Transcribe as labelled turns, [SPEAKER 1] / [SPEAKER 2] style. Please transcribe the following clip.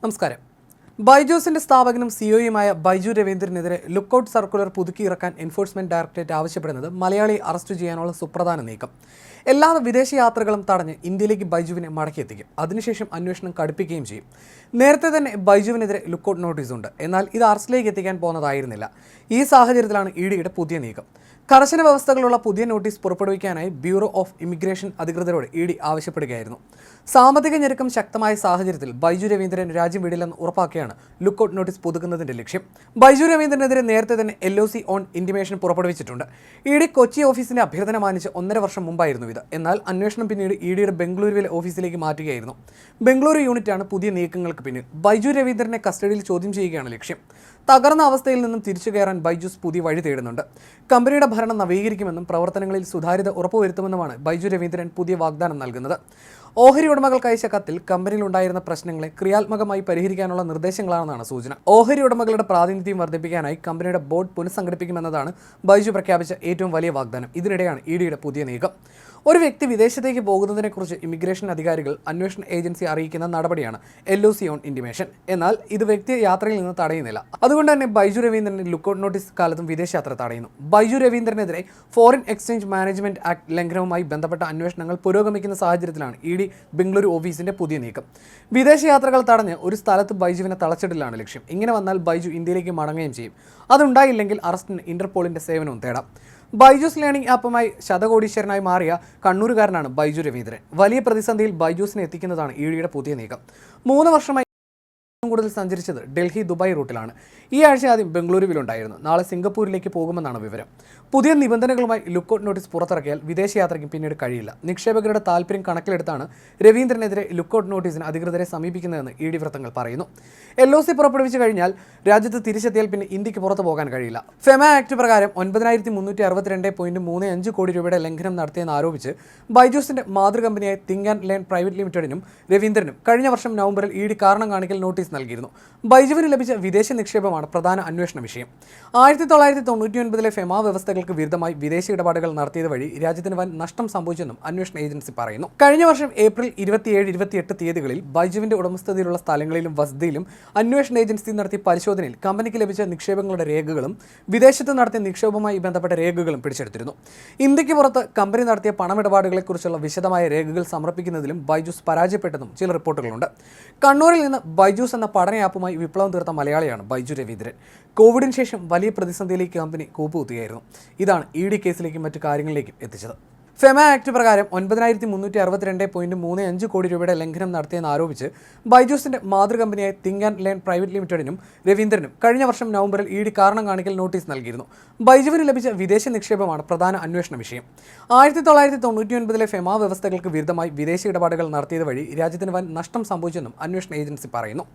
[SPEAKER 1] നമസ്കാരം. ബൈജൂസിന്റെ സ്ഥാപകനും സിഇഒയുമായ ബൈജു രവീന്ദ്രനെതിരെ ലുക്കൌട്ട് സർക്കുലർ പുതുക്കിയിറക്കാൻ എൻഫോഴ്സ്മെന്റ് ഡയറക്ടറേറ്റ് ആവശ്യപ്പെടുന്നത് മലയാളിയെ അറസ്റ്റ് ചെയ്യാനുള്ള സുപ്രധാന നീക്കം. എല്ലാ വിദേശ യാത്രകളും തടഞ്ഞ് ഇന്ത്യയിലേക്ക് ബൈജുവിനെ മടക്കിയെത്തിക്കും. അതിനുശേഷം അന്വേഷണം കടുപ്പിക്കുകയും ചെയ്യും. നേരത്തെ തന്നെ ബൈജുവിനെതിരെ ലുക്കൌട്ട് നോട്ടീസുണ്ട്. എന്നാൽ ഇത് അറസ്റ്റിലേക്ക് എത്തിക്കാൻ പോകുന്നതായിരുന്നില്ല. ഈ സാഹചര്യത്തിലാണ് ഇഡിയുടെ പുതിയ നീക്കം. കർശന വ്യവസ്ഥകളുള്ള പുതിയ നോട്ടീസ് പുറപ്പെടുവിക്കാനായി ബ്യൂറോ ഓഫ് ഇമിഗ്രേഷൻ അധികൃതരോട് ഇഡി ആവശ്യപ്പെടുകയായിരുന്നു. സാമ്പത്തിക ഞെരുക്കം ശക്തമായ സാഹചര്യത്തിൽ ബൈജു രവീന്ദ്രൻ രാജ്യം വിടില്ലെന്ന് ഉറപ്പാക്കിയാണ് ലുക്കൌട്ട് നോട്ടീസ് പുതുക്കുന്നതിന്റെ ലക്ഷ്യം. ബൈജു രവീന്ദ്രനെതിരെ നേരത്തെ തന്നെ LOC ഓൺ ഇന്റിമേഷൻ പുറപ്പെടുവിച്ചിട്ടുണ്ട്. ഇഡി കൊച്ചി ഓഫീസിന്റെ അഭ്യർത്ഥന മാനിച്ച് 1.5 വർഷം മുമ്പായിരുന്നു ഇത്. എന്നാൽ അന്വേഷണം പിന്നീട് ഇഡിയുടെ ബംഗളൂരുവിലെ ഓഫീസിലേക്ക് മാറ്റുകയായിരുന്നു. ബംഗളൂരു യൂണിറ്റാണ് പുതിയ നീക്കങ്ങൾക്ക് പിന്നിൽ. ബൈജു രവീന്ദ്രനെ കസ്റ്റഡിയിൽ ചോദ്യം ചെയ്യുകയാണ് ലക്ഷ്യം. തകർന്ന അവസ്ഥയിൽ നിന്നും തിരിച്ചു കയറാൻ ബൈജൂസ് പുതിയ വഴി തേടുന്നുണ്ട്. കമ്പനിയുടെ ഭരണം നവീകരിക്കുമെന്നും പ്രവർത്തനങ്ങളിൽ സുതാര്യത ഉറപ്പുവരുത്തുമെന്നുമാണ് ബൈജു രവീന്ദ്രൻ പുതിയ വാഗ്ദാനം നൽകുന്നത്. ഓഹരി ഉടമകൾക്ക് അയച്ച കത്തിൽ കമ്പനിയിൽ ഉണ്ടായിരുന്ന പ്രശ്നങ്ങളെ ക്രിയാത്മകമായി പരിഹരിക്കാനുള്ള നിർദ്ദേശങ്ങളാണെന്നാണ് സൂചന. ഓഹരി ഉടമകളുടെ പ്രാതിനിധ്യം വർദ്ധിപ്പിക്കാനായി കമ്പനിയുടെ ബോർഡ് പുനഃസംഘടിപ്പിക്കുമെന്നതാണ് ബൈജു പ്രഖ്യാപിച്ച ഏറ്റവും വലിയ വാഗ്ദാനം. ഇതിനിടെയാണ് ഇഡിയുടെ പുതിയ നീക്കം. ഒരു വ്യക്തി വിദേശത്തേക്ക് പോകുന്നതിനെക്കുറിച്ച് ഇമിഗ്രേഷൻ അധികാരികൾ അന്വേഷണ ഏജൻസി അറിയിക്കുന്ന നടപടിയാണ് LOC ഓൺ ഇന്റിമേഷൻ. എന്നാൽ ഇത് വ്യക്തിയെ യാത്രയിൽ നിന്ന് തടയുന്നില്ല. അതുകൊണ്ട് തന്നെ ബൈജു രവീന്ദ്രന്റെ ലുക്കൌട്ട് നോട്ടീസ് കാലത്തും വിദേശയാത്ര തടയുന്നു. ബൈജു രവീന്ദ്രനെതിരെ ഫോറിൻ എക്സ്ചേഞ്ച് മാനേജ്മെന്റ് ആക്ട് ലംഘനവുമായി ബന്ധപ്പെട്ട അന്വേഷണങ്ങൾ പുരോഗമിക്കുന്ന സാഹചര്യത്തിലാണ് ഇഡി ബംഗളൂരു ഓഫീസിന്റെ പുതിയ നീക്കം. വിദേശയാത്രകൾ തടഞ്ഞ് ഒരു സ്ഥലത്ത് ബൈജുവിനെ തളച്ചിടലാണ് ലക്ഷ്യം. ഇങ്ങനെ വന്നാൽ ബൈജു ഇന്ത്യയിലേക്ക് മടങ്ങുകയും ചെയ്യും. അതുണ്ടായില്ലെങ്കിൽ അറസ്റ്റിന് ഇന്റർപോളിന്റെ സേവനവും തേടാം. ബൈജൂസ് ലേണിംഗ് ആപ്പുമായി ശതകോടീശ്വരനായി മാറിയ കണ്ണൂരുകാരനാണ് ബൈജു രവീന്ദ്രൻ. വലിയ പ്രതിസന്ധിയിൽ ബൈജൂസിനെ എത്തിക്കുന്നതാണ് ഇഡിയുടെ പുതിയ നീക്കം. 3 വർഷമായി കൂടുതൽ സഞ്ചരിച്ചത് ഡൽഹി ദുബായ് റൂട്ടിലാണ്. ഈ ആഴ്ച ആദ്യം ബംഗളൂരുവിലുണ്ടായിരുന്നു. നാളെ സിംഗപ്പൂരിലേക്ക് പോകുമെന്നാണ് വിവരം. പുതിയ നിബന്ധനകളുമായി ലുക്കൌട്ട് നോട്ടീസ് പുറത്തിറക്കിയാൽ വിദേശയാത്രയ്ക്ക് പിന്നീട് കഴിയില്ല. നിക്ഷേപകരുടെ താൽപ്പര്യം കണക്കിലെടുത്താണ് രവീന്ദ്രനെതിരെ ലുക്കൌട്ട് നോട്ടീസിന് അധികൃതരെ സമീപിക്കുന്നതെന്ന് ഇഡി വൃത്തങ്ങൾ പറയുന്നു. LOC പുറപ്പെടുവിച്ചു കഴിഞ്ഞാൽ രാജ്യത്ത് തിരിച്ചെത്തിയാൽ പിന്നെ ഇന്ത്യക്ക് പുറത്തു പോകാൻ കഴിയില്ല. ഫെമ ആക്ട് പ്രകാരം 9362.35 കോടി രൂപയുടെ ലംഘനം നടത്തിയെന്ന് ആരോപിച്ച് ബൈജൂസിന്റെ മാതൃകമ്പനിയായ തിങ്ക് ആൻഡ് ലേൺ പ്രൈവറ്റ് ലിമിറ്റഡിനും രവീന്ദ്രനും കഴിഞ്ഞ വർഷം നവംബറിൽ ഇഡി കാരണം കാണിക്കൽ നോട്ടീസ് നൽകിയിരുന്നു. ബൈജുവിന് ലഭിച്ച വിദേശ നിക്ഷേപമാണ് പ്രധാന അന്വേഷണ വിഷയം. 1999 ഫെമ വ്യവസ്ഥകൾക്ക് വിരുദ്ധമായി വിദേശ ഇടപാടുകൾ നടത്തിയത് വഴി രാജ്യത്തിന് വൻ നഷ്ടം സംഭവിച്ചെന്നും അന്വേഷണ ഏജൻസി പറയുന്നു. കഴിഞ്ഞ വർഷം ഏപ്രിൽ 27-28 തീയതികളിൽ ബൈജുവിന്റെ ഉടമസ്ഥതയിലുള്ള സ്ഥലങ്ങളിലും വസതിയിലും അന്വേഷണ ഏജൻസി നടത്തിയ പരിശോധനയിൽ കമ്പനിക്ക് ലഭിച്ച നിക്ഷേപങ്ങളുടെ രേഖകളും വിദേശത്ത് നടത്തിയ നിക്ഷേപവുമായി ബന്ധപ്പെട്ട രേഖകളും പിടിച്ചെടുത്തിരുന്നു. ഇന്ത്യക്ക് പുറത്ത് കമ്പനി നടത്തിയ പണമിടപാടുകളെക്കുറിച്ചുള്ള വിശദമായ രേഖകൾ സമർപ്പിക്കുന്നതിലും ബൈജൂസ് പരാജയപ്പെട്ടെന്നും ചില റിപ്പോർട്ടുകളുണ്ട്. കണ്ണൂരിൽ നിന്ന് ബൈജൂസ് എന്ന പഠന ആപ്പുമായി വിപ്ലവം തീർത്ത മലയാളിയാണ് ബൈജു രവീന്ദ്രൻ. കോവിഡിന് ശേഷം വലിയ പ്രതിസന്ധിയിലേക്ക് കമ്പനി കൂപ്പുകുത്തുകയായിരുന്നു. ഇതാണ് ഇഡി കേസിലേക്കും മറ്റു കാര്യങ്ങളിലേക്കും എത്തിച്ചത്. ഫെമ ആക്ട് പ്രകാരം 9362.35 കോടി രൂപയുടെ ലംഘനം നടത്തിയെന്ന് ആരോപിച്ച് ബൈജൂസിന്റെ മാതൃകമ്പനിയായ തിങ്ക് ആൻഡ് ലേൺ പ്രൈവറ്റ് ലിമിറ്റഡിനും രവീന്ദ്രനും കഴിഞ്ഞ വർഷം നവംബറിൽ ഇഡി കാരണം കാണിക്കൽ നോട്ടീസ് നൽകിയിരുന്നു. ബൈജുവിന് ലഭിച്ച വിദേശ നിക്ഷേപമാണ് പ്രധാന അന്വേഷണ വിഷയം. 1999 ഫെമ വ്യവസ്ഥകൾക്ക് വിരുദ്ധമായി വിദേശ ഇടപാടുകൾ നടത്തിയത് വഴി രാജ്യത്തിന് വൻ നഷ്ടം സംഭവിച്ചെന്നും അന്വേഷണ ഏജൻസി പറയുന്നു.